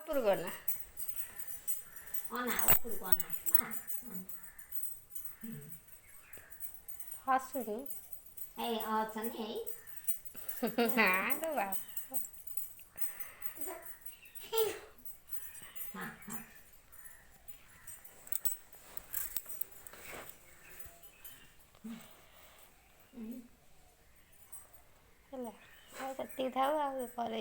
ଉପରୁ ଗଲା ହସୁନି ଏଇ ଅଛନ୍ତି ଏଇ ନାଲୋ ବାପ ହେଲା ଆଉ ସେତିକି ଥାଉ ଆଉ ପରେ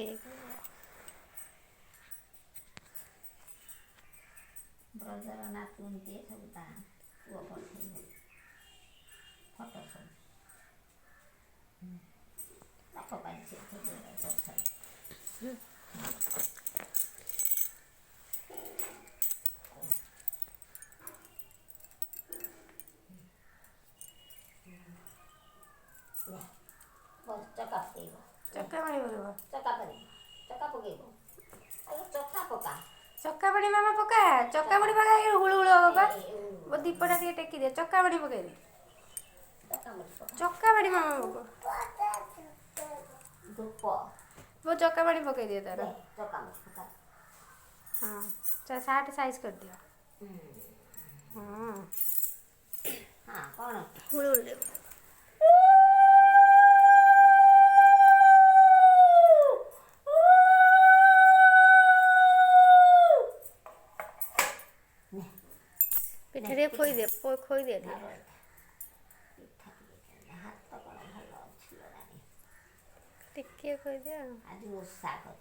ବ୍ରଜର ନାତୁଣୀଟିଏ ସବୁ ତା ପୁଅ ପଠେଇଲେ ଫଟୋ ସବୁ ତାଙ୍କ ପାଇଁ ସେ ଚକା ପକେଇବ ଚକା ପାଣି ପକେଇବ ଚକା ପକେଇବ ଚକା ପକେଇବ ଚକା ପକା ଚକା ପାଣି ମାମା ପକା ଚକା ପାଣି ପକା ହୁଳୁ ହୁଳୁ ହବ ବା ମୋ ଦୀପଟା ଟିକେ ଟେକି ଦିଏ ଚକା ପାଣି ପକେଇଦେ ଚକା ପାଣି ମାମା ପକା ଧୂପ ମୋ ଚକା ପାଣି ପକେଇ ଦିଏ ତାର ଚକା ପକା ହଁ ସାର୍ଟ ସାଇଜ୍ କରିଦିଅ ହଁ ହଁ କ'ଣ ହୁଳୁ ହୁଳୁ ପିଠା ଟିକେ ଖୋଇଦିଅ ଖୋଇଦିଅ ଟିକେ ହାତ କ'ଣ ଭଲ ଅଛି ରାଣୀ ଟିକେ ଖୋଇଦିଅ ଆଜି ଓଷା କର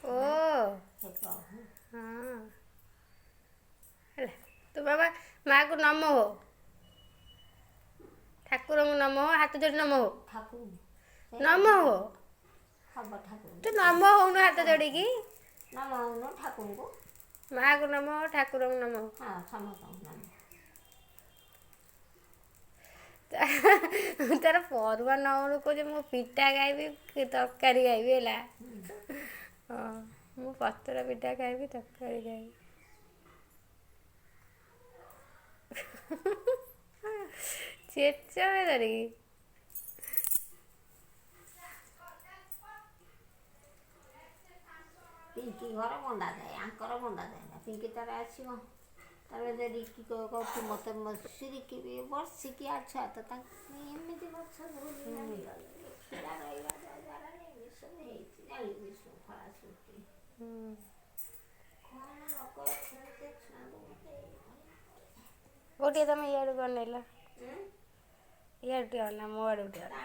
ଓ ହଁ ହେଲା ତୁ ବାବା ମାଆକୁ ନମ ହୋ ଠାକୁରଙ୍କୁ ନମ ହୋ ହାତ ଯୋଡ଼ି ନମ ହୋ ନମ ହୋ ତୁ ନମ ହଉନୁ ହାତ ଯୋଡ଼ିକି ନମ ହଉନୁ ଠାକୁରଙ୍କୁ ମାଆକୁ ନମ ହୋ ଠାକୁରଙ୍କୁ ନମ ହୋ ହଁ ସମସ୍ତଙ୍କୁ ନମ ତାର ପରୁଆ ନଉଣୁ କହୁଛି ମୁଁ ପିଠା ଖାଇବି ତରକାରୀ ଖାଇବି ହେଲା ହଁ ମୁଁ ପତର ପିଠା ଖାଇବି ତରକାରୀ ଖାଇବି ଚେଚ ଧରିକି ପିଙ୍କି ଘର ବନ୍ଧାଯାଏ ଆଙ୍କର ବନ୍ଧାଯାଏ ନା ପିଙ୍କି ତାର ଆସିବ ତାର ଯଦି ରିକି କହୁଛି ମୋତେ ସିରିକି ବି ବର୍ଷିକିଆ ଛୁଆ ତ ତାଙ୍କୁ ଏମିତି ବର୍ଷ ଗୋଟିଏ ତମେ ଇଆଡ଼କୁ ଅନେଇଲ ଇଆଡ଼ୁ ଟିକେ ଅନା ମୋ ଆଡ଼କୁ ଟିକେ ଅନା